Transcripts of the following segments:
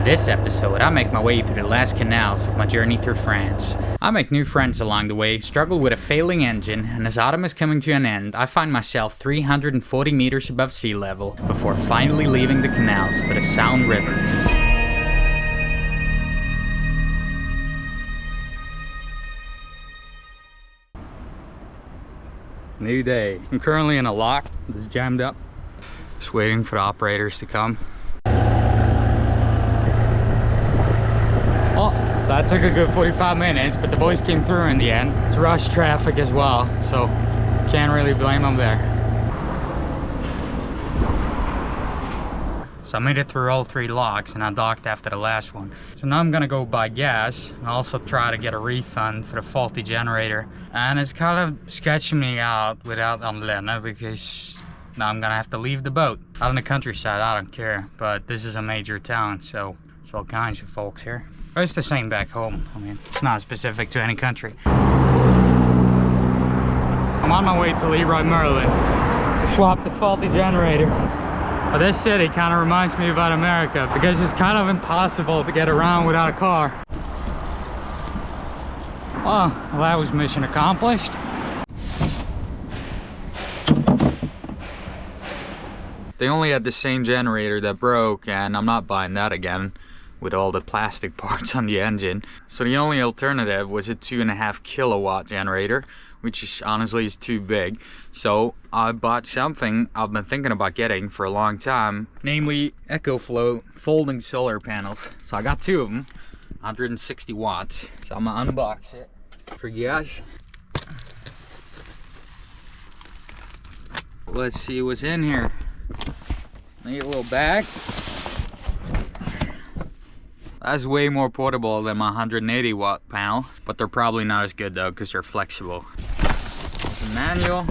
this episode, I make my way through the last canals of my journey through France. I make new friends along the way, struggle with a failing engine, and as autumn is coming to an end, I find myself 340 meters above sea level before finally leaving the canals for the Saône River. New day. I'm currently in a lock that's jammed up, just waiting for the operators to come. Well, that took a good 45 minutes, but the boys came through in the end. It's rush traffic as well, so can't really blame them there. So I made it through all 3 locks and I docked after the last one. So now I'm gonna go buy gas and also try to get a refund for the faulty generator. And it's kind of sketching me out without Lena because now I'm gonna have to leave the boat. Out in the countryside, I don't care, but this is a major town, so there's all kinds of folks here. But it's the same back home. I mean, it's not specific to any country. I'm on my way to Leroy Merlin to swap the faulty generator. But this city kind of reminds me about America because it's kind of impossible to get around without a car. Well, that was mission accomplished. They only had the same generator that broke, and I'm not buying that again with all the plastic parts on the engine. So the only alternative was a 2.5 kilowatt generator, which is honestly is too big. So I bought something I've been thinking about getting for a long time, namely ecoflow folding solar panels. So I got 2 of them, 160 watts. So I'm gonna unbox it for you guys. Let's see what's in here. Need a little bag. That's way more portable than my 180 watt panel, but they're probably not as good though because they're flexible. There's a manual.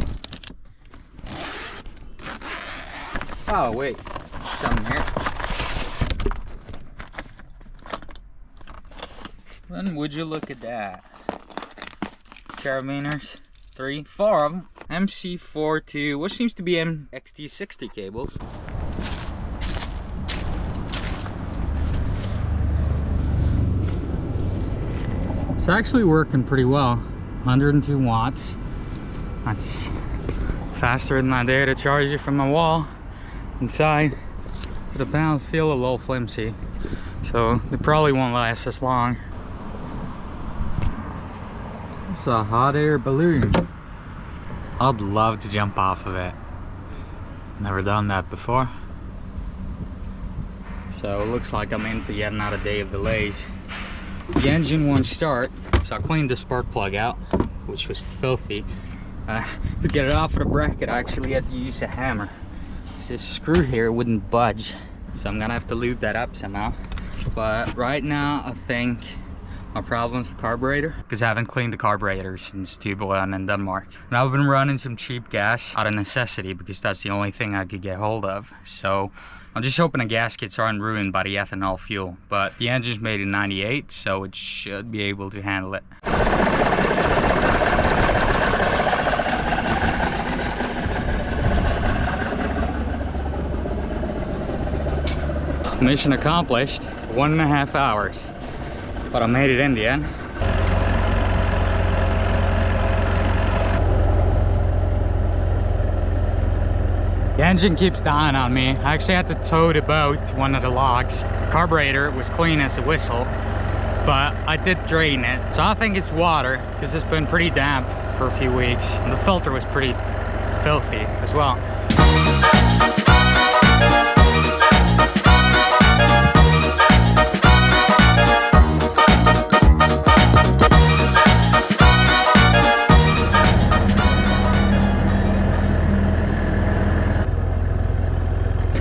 Oh wait, something here. When would you look at that? Carabiners, 4 of them. MC42, what seems to be MXT60 cables. It's actually working pretty well. 102 watts. That's faster than I dare to charge it from my wall. Inside, the panels feel a little flimsy, so they probably won't last as long. It's a hot air balloon. I'd love to jump off of it. Never done that before. So it looks like I'm in for yet another day of delays. The engine won't start, so I cleaned the spark plug out, which was filthy. To get it off of the bracket, I actually had to use a hammer. This screw here wouldn't budge, so I'm gonna have to lube that up somehow. But right now, I think my problem's the carburetor, because I haven't cleaned the carburetor since 2-1 in Denmark. And I've been running some cheap gas out of necessity because that's the only thing I could get hold of. So I'm just hoping the gaskets aren't ruined by the ethanol fuel. But the engine's made in 98, so it should be able to handle it. Mission accomplished, 1.5 hours. But I made it in the end. The engine keeps dying on me. I actually had to tow the boat to one of the logs. The carburetor was clean as a whistle, but I did drain it. So I think it's water, because it's been pretty damp for a few weeks. And the filter was pretty filthy as well.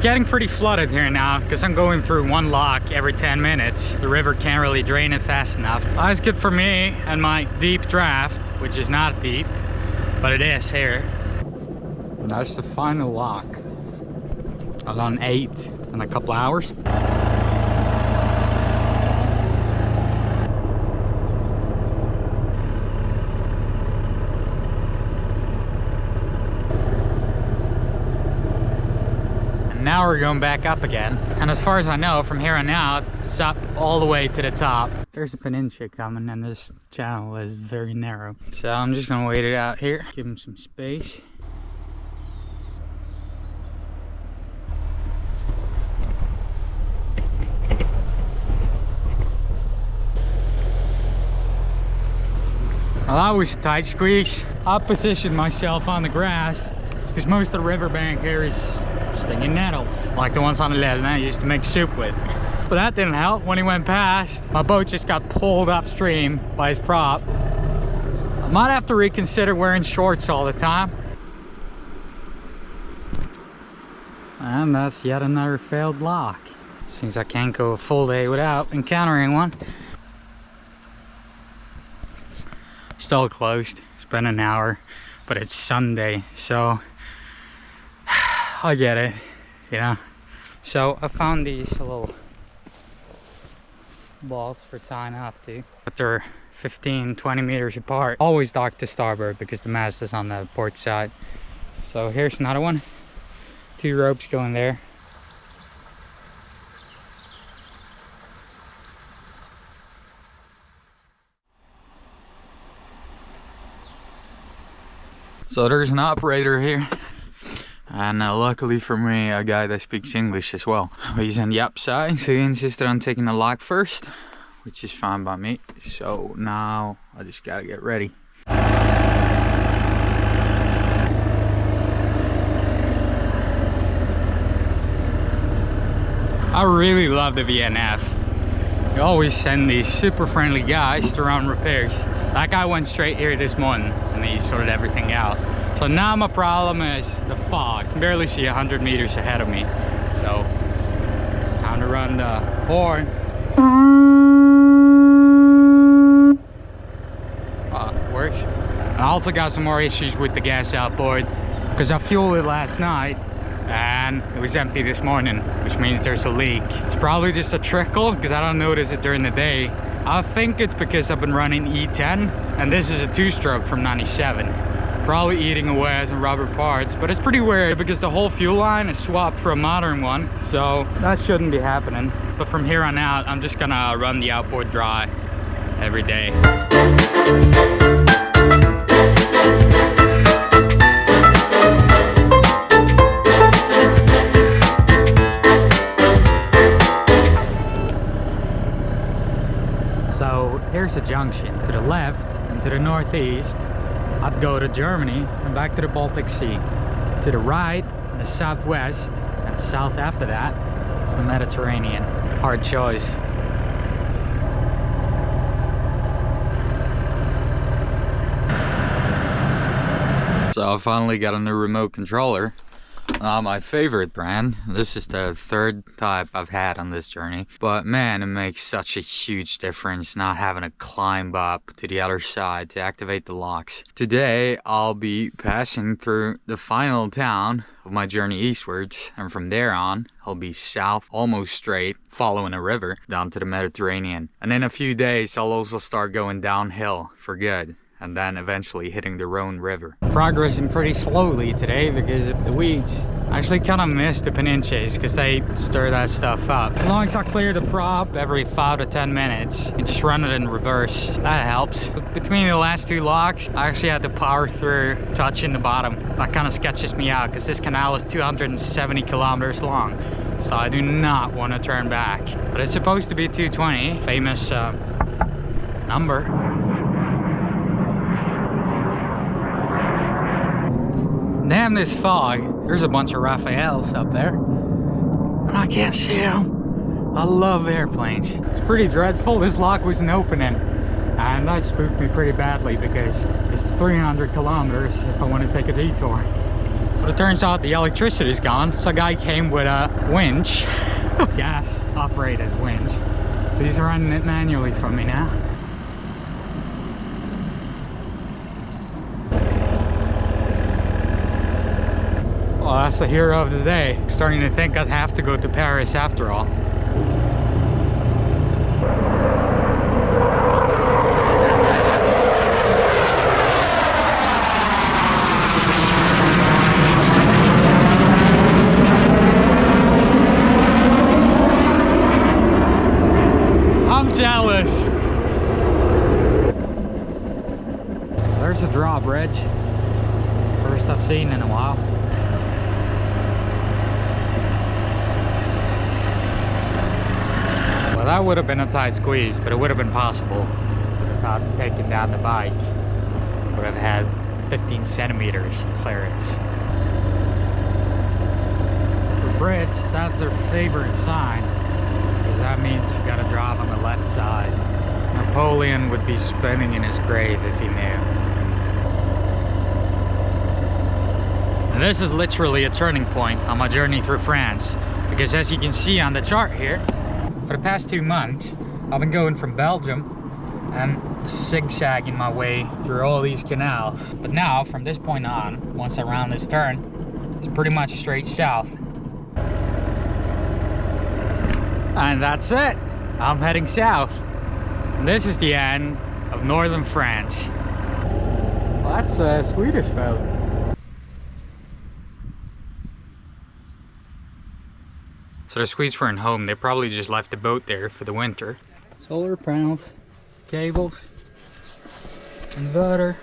Getting pretty flooded here now because I'm going through 1 lock every 10 minutes. The river can't really drain it fast enough. That's good for me and my deep draft, which is not deep, but it is here. And that's the final lock. I'll on 8 in a couple hours. hour going back up again. And as far as I know, from here on out, it's up all the way to the top. There's a peninsula coming, and this channel is very narrow. So I'm just gonna wait it out here, give him some space. Well, that was a tight squeeze. I positioned myself on the grass because most of the riverbank here is stinging nettles, like the ones on the left I used to make soup with. But that didn't help. When he went past, my boat just got pulled upstream by his prop. I might have to reconsider wearing shorts all the time. And that's yet another failed lock. Seems I can't go a full day without encountering one. Still closed. It's been an hour, but it's Sunday, so I get it, you know. So I found these little balls for tying off to, but they're 15-20 meters apart. Always dock to starboard because the mast is on the port side. So here's another one. 2 ropes going there. So there's an operator here, and luckily for me, a guy that speaks English as well. He's on the upside, so he insisted on taking the lock first, which is fine by me. So now I just gotta get ready. I really love the VNF. They always send these super friendly guys to run repairs. That guy went straight here this morning and he sorted everything out. So now my problem is the fog. I can barely see 100 meters ahead of me. So it's time to run the horn. Works. I also got some more issues with the gas outboard because I fueled it last night and it was empty this morning, which means there's a leak. It's probably just a trickle because I don't notice it during the day. I think it's because I've been running E10 and this is a 2-stroke from 97. Probably eating away at some rubber parts, but it's pretty weird because the whole fuel line is swapped for a modern one, so that shouldn't be happening. But from here on out, I'm just gonna run the outboard dry every day. So here's a junction. To the left and to the northeast, I'd go to Germany and back to the Baltic Sea. To the right, and the southwest, and south after that, is the Mediterranean. Hard choice. So I finally got a new remote controller. My favorite brand. This is the 3rd type I've had on this journey, but man, it makes such a huge difference not having to climb up to the other side to activate the locks. Today I'll be passing through the final town of my journey eastwards, and from there on I'll be south almost straight, following a river down to the Mediterranean. And in a few days I'll also start going downhill for good, and then eventually hitting the Rhone River. Progressing pretty slowly today because of the weeds. I actually kind of miss the peninches because they stir that stuff up. As long as I clear the prop every 5 to 10 minutes and just run it in reverse, that helps. But between the last 2 locks, I actually had to power through touching the bottom. That kind of sketches me out because this canal is 270 kilometers long. So I do not want to turn back. But it's supposed to be 220, famous number. Damn this fog. There's a bunch of Raphaels up there and I can't see them. I love airplanes. It's pretty dreadful. This lock wasn't opening and that spooked me pretty badly because it's 300 kilometers if I want to take a detour. But it turns out the electricity's gone, so a guy came with a winch, gas operated winch. So he's running it manually for me now. Well, that's the hero of the day. Starting to think I'd have to go to Paris after all. jealous. There's a drawbridge. First I've seen in a while. Well, that would have been a tight squeeze, but it would have been possible without taking down the bike. Would have had 15 centimeters of clearance. The bridge, that's their favorite sign, because that means you gotta drive on the left side. Napoleon would be spinning in his grave if he knew. And this is literally a turning point on my journey through France, because as you can see on the chart here, for the past 2 months, I've been going from Belgium and zigzagging my way through all these canals. But now, from this point on, once I round this turn, it's pretty much straight south. And that's it. I'm heading south. And this is the end of northern France. Well, that's a Swedish boat. So the Swedes weren't home. They probably just left the boat there for the winter. Solar panels, cables, inverter,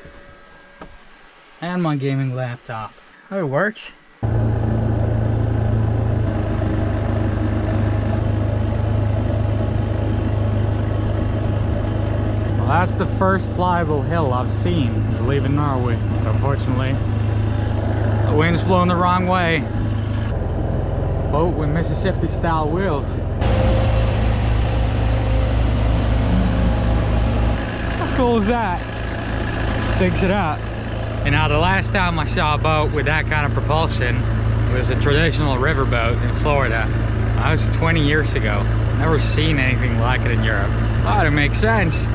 and my gaming laptop. Oh, it works. Well, that's the first flyable hill I've seen is leaving Norway. Unfortunately, the wind's blowing the wrong way. Boat with Mississippi style wheels. How cool is that? Sticks it up. And now the last time I saw a boat with that kind of propulsion was a traditional riverboat in Florida. That was 20 years ago. Never seen anything like it in Europe. Thought it makes sense.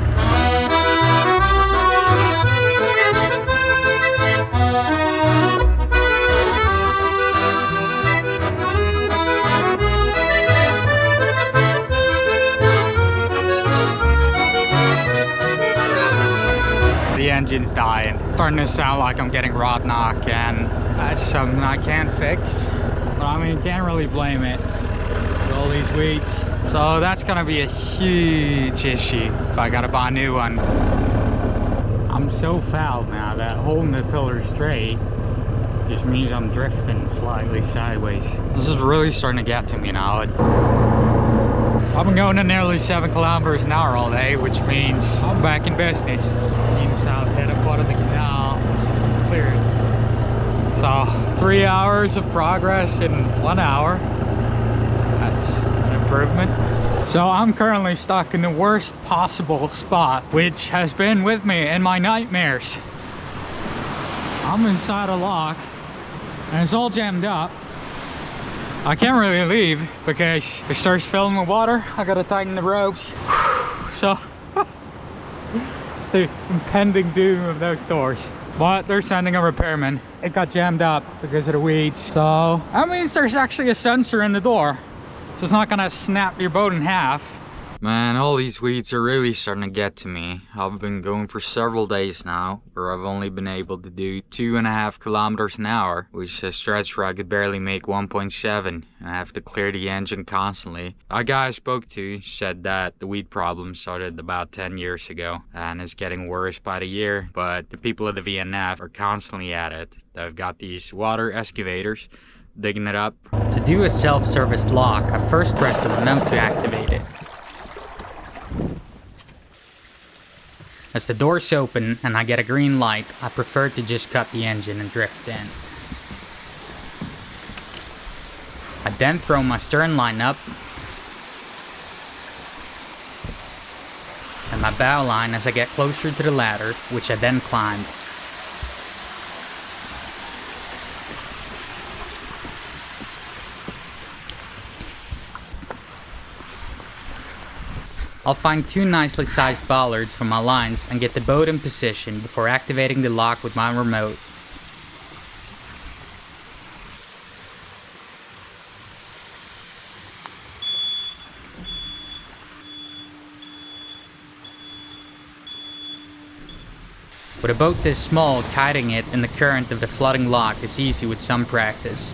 The engine's dying. It's starting to sound like I'm getting rod knock, and that's something I can't fix. But I mean, can't really blame it with all these weeds. So that's gonna be a huge issue if I gotta buy a new one. I'm so fouled now that holding the tiller straight just means I'm drifting slightly sideways. This is really starting to get to me now. I've been going at nearly 7 kilometers an hour all day, which means I'm back in business. Seems I've hit a part of the canal, which has been cleared. So 3 hours of progress in 1 hour. That's an improvement. So I'm currently stuck in the worst possible spot, which has been with me in my nightmares. I'm inside a lock and it's all jammed up. I can't really leave because it starts filling with water. I gotta tighten the ropes. So it's the impending doom of those doors. But they're sending a repairman. It got jammed up because of the weeds. So that means there's actually a sensor in the door. So it's not gonna snap your boat in half. Man, all these weeds are really starting to get to me. I've been going for several days now, where I've only been able to do 2.5 kilometers an hour, which is a stretch where I could barely make 1.7, and I have to clear the engine constantly. A guy I spoke to said that the weed problem started about 10 years ago, and it's getting worse by the year, but the people at the VNF are constantly at it. They've got these water excavators, digging it up. To do a self-service lock, I first press the remote to activate it. As the doors open and I get a green light, I prefer to just cut the engine and drift in. I then throw my stern line up and my bow line as I get closer to the ladder, which I then climb. I'll find 2 nicely sized bollards for my lines and get the boat in position before activating the lock with my remote. With a boat this small, kiting it in the current of the flooding lock is easy with some practice.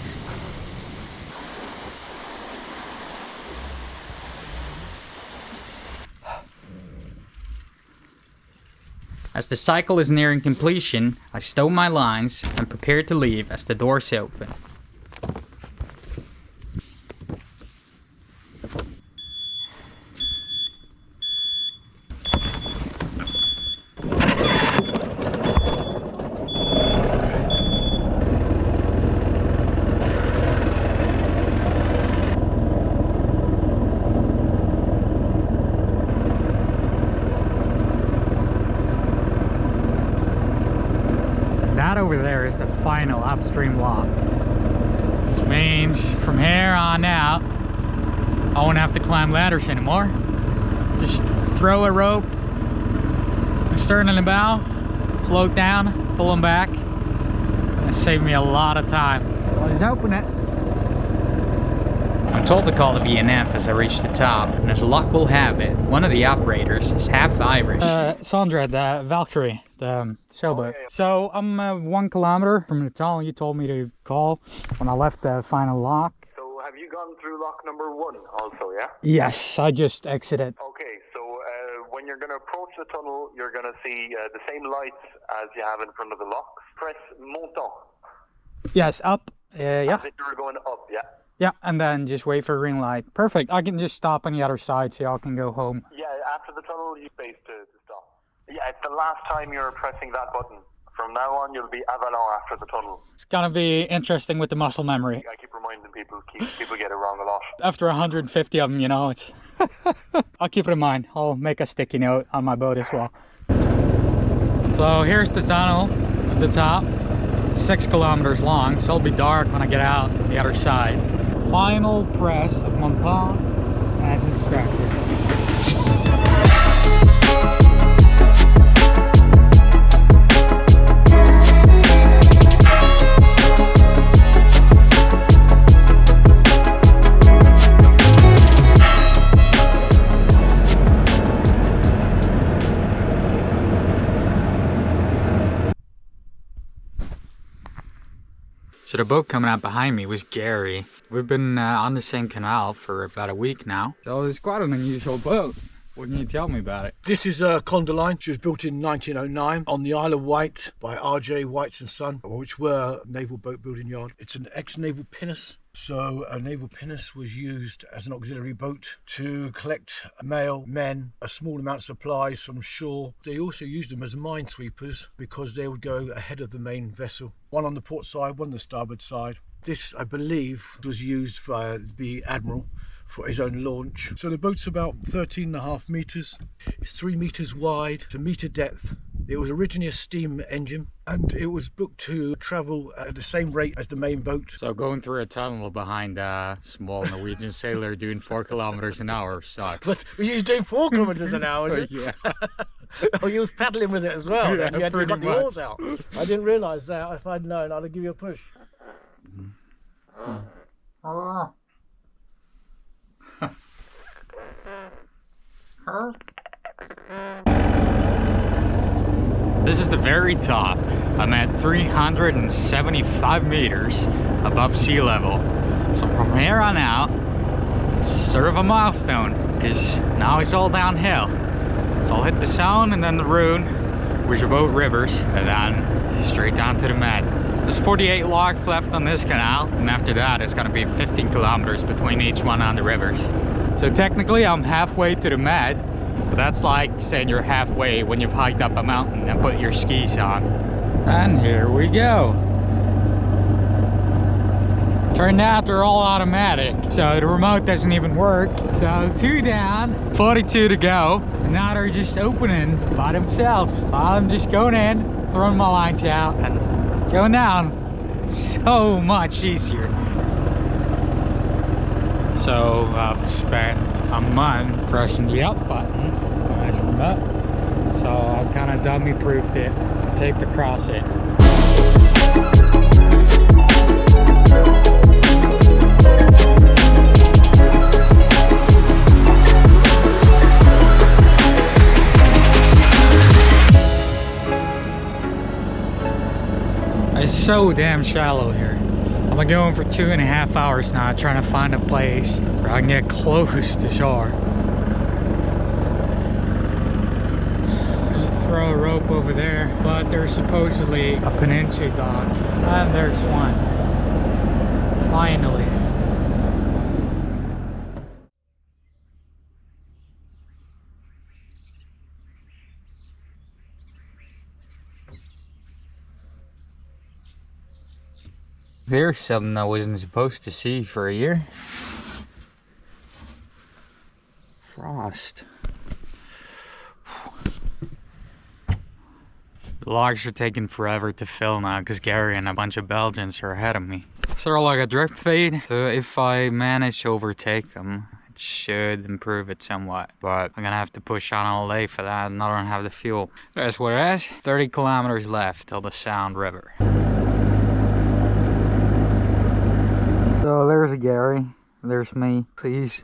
As the cycle is nearing completion, I stow my lines and prepare to leave as the doors open. That over there is the final upstream lock, which means from here on out I won't have to climb ladders anymore. Just throw a rope, stern in the bow, float down, pull them back. It's gonna save me a lot of time. Let's open it. I'm told to call the VNF as I reach the top, and as luck will have it, one of the operators is half Irish. Sandra, the Valkyrie, the sailboat. Okay. So I'm 1 kilometer from the tunnel you told me to call when I left the final lock. So have you gone through lock number 1 also, yeah? Yes, I just exited. Okay, so when you're going to approach the tunnel, you're going to see the same lights as you have in front of the locks. Press montant. Yes, up. Yeah. As if you were going up, yeah. Yeah, and then just wait for a green light. Perfect. I can just stop on the other side so y'all can go home. Yeah, after the tunnel, you space to stop. Yeah, it's the last time you're pressing that button. From now on, you'll be avalon after the tunnel. It's gonna be interesting with the muscle memory. I keep reminding people, people get it wrong a lot. After 150 of them, you know, it's... I'll keep it in mind. I'll make a sticky note on my boat as well. So here's the tunnel at the top. It's 6 kilometers long, so it'll be dark when I get out on the other side. Final press of montant as instructed. So the boat coming out behind me was Gary. We've been on the same canal for about a week now. So it's quite an unusual boat. What can you tell me about it? This is Condorline. She was built in 1909 on the Isle of Wight by R.J. Whites and Son, which were a naval boat building yard. It's an ex-naval pinnace. So a naval pinnace was used as an auxiliary boat to collect male men, a small amount of supplies from shore. They also used them as minesweepers because they would go ahead of the main vessel. One on the port side, one on the starboard side. This, I believe, was used by the Admiral for his own launch. So the boat's about 13.5 meters. It's 3 meters wide, it's a meter depth. It was originally a steam engine and it was booked to travel at the same rate as the main boat. So going through a tunnel behind a small Norwegian sailor doing 4 kilometers an hour sucks. But he was doing 4 kilometers an hour, was it? Yeah. Oh, you was paddling with it as well. Yeah, Then you got pretty the oars out. I didn't realise that. If I'd known, I'd have given you a push. This is the very top. I'm at 375 meters above sea level. So from here on out, it's sort of a milestone because now it's all downhill. So I'll hit the Saône and then the Rhône, which are both rivers, and then straight down to the Med. There's 48 locks left on this canal, and after that it's gonna be 15 kilometers between each one on the rivers. So technically I'm halfway to the Med, but that's like saying you're halfway when you've hiked up a mountain and put your skis on. And here we go. Turned out they're all automatic, so the remote doesn't even work. So 2 down, 42 to go. And now they're just opening by themselves. I'm just going in, throwing my lines out, and going down. So much easier. So I've spent a month pressing the up button on this remote. So I've kind of dummy-proofed it, taped across it. It's so damn shallow here. I've been going for 2.5 hours now trying to find a place where I can get close to shore. Just throw a rope up over there, but there's supposedly a peninsula dock. And there's one. Finally. There's something I wasn't supposed to see for a year. Frost. The logs are taking forever to fill now because Gary and a bunch of Belgians are ahead of me. Sort of like a drip feed, so if I manage to overtake them, it should improve it somewhat. But I'm gonna have to push on all day for that and I don't have the fuel. That's what it is. 30 kilometers left till the Sound River. So there's Gary, there's me. He's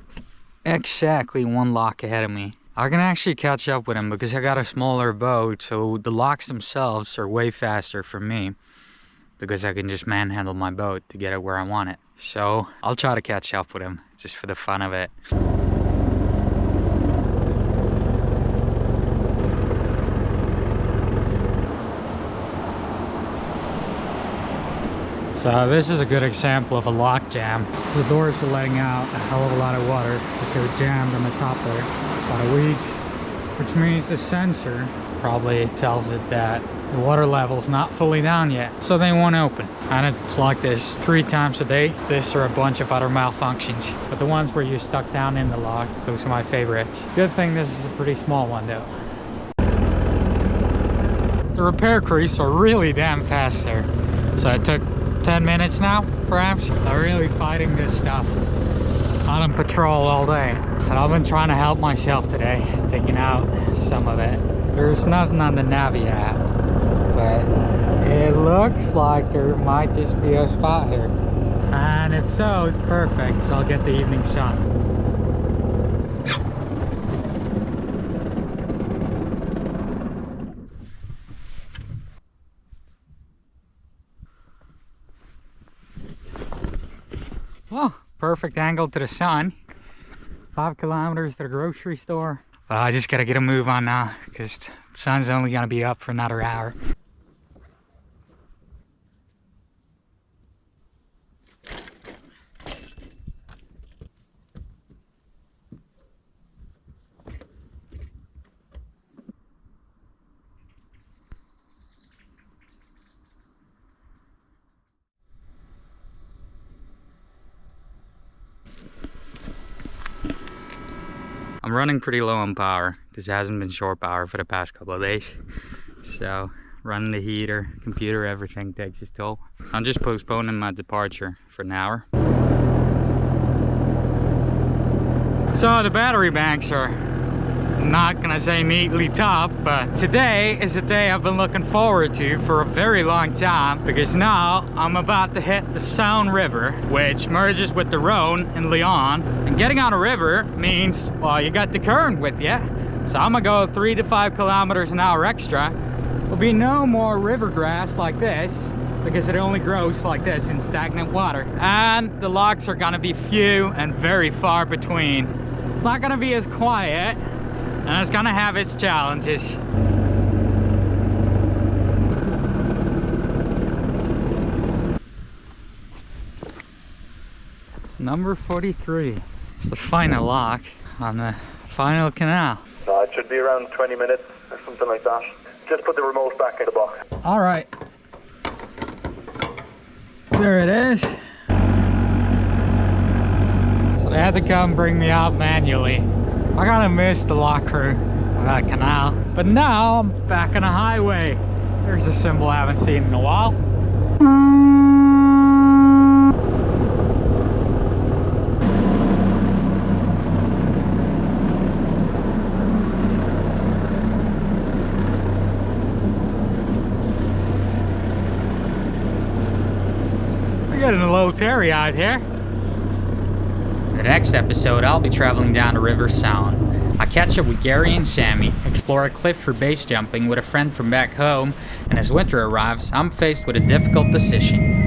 exactly one lock ahead of me. I can actually catch up with him because I got a smaller boat, so the locks themselves are way faster for me because I can just manhandle my boat to get it where I want it. So I'll try to catch up with him just for the fun of it. So this is a good example of a lock jam. The doors are letting out a hell of a lot of water because they're jammed on the top there. A lot of weeds, which means the sensor probably tells it that the water level's not fully down yet, so they won't open. And it's like this 3 times a day. This or a bunch of other malfunctions. But the ones where you're stuck down in the lock, those are my favorites. Good thing this is a pretty small one though. The repair crews are really damn fast there. So it took 10 minutes now, perhaps. I'm really fighting this stuff. I'm on patrol all day. And I've been trying to help myself today, taking out some of it. There's nothing on the Navi app, but it looks like there might just be a spot here. And if so, it's perfect, so I'll get the evening sun. Oh, perfect angle to the sun. 5 kilometers to the grocery store. But I just gotta get a move on now because the sun's only gonna be up for another hour. I'm running pretty low on power because it hasn't been shore power for the past couple of days. So running the heater, computer, everything takes its toll. I'm just postponing my departure for an hour. So the battery banks are not gonna say neatly topped, but today is a day I've been looking forward to for a very long time because now I'm about to hit the Saône River, which merges with the Rhone and Lyon. And getting on a river means, well, you got the current with you. So I'm gonna go 3 to 5 kilometers an hour extra. There'll be no more rivergrass like this because it only grows like this in stagnant water. And the locks are gonna be few and very far between. It's not gonna be as quiet, and it's gonna have its challenges. Number 43. It's the final lock on the final canal. It should be around 20 minutes or something like that. Just put the remote back in the box. All right. There it is. So they had to come bring me out manually. I kinda missed the lock crew of that canal. But now I'm back on a highway. There's a symbol I haven't seen in a while. We're getting a little teary-eyed here. In the next episode, I'll be traveling down the River Saône. I catch up with Gary and Sammy, explore a cliff for base jumping with a friend from back home, and as winter arrives, I'm faced with a difficult decision.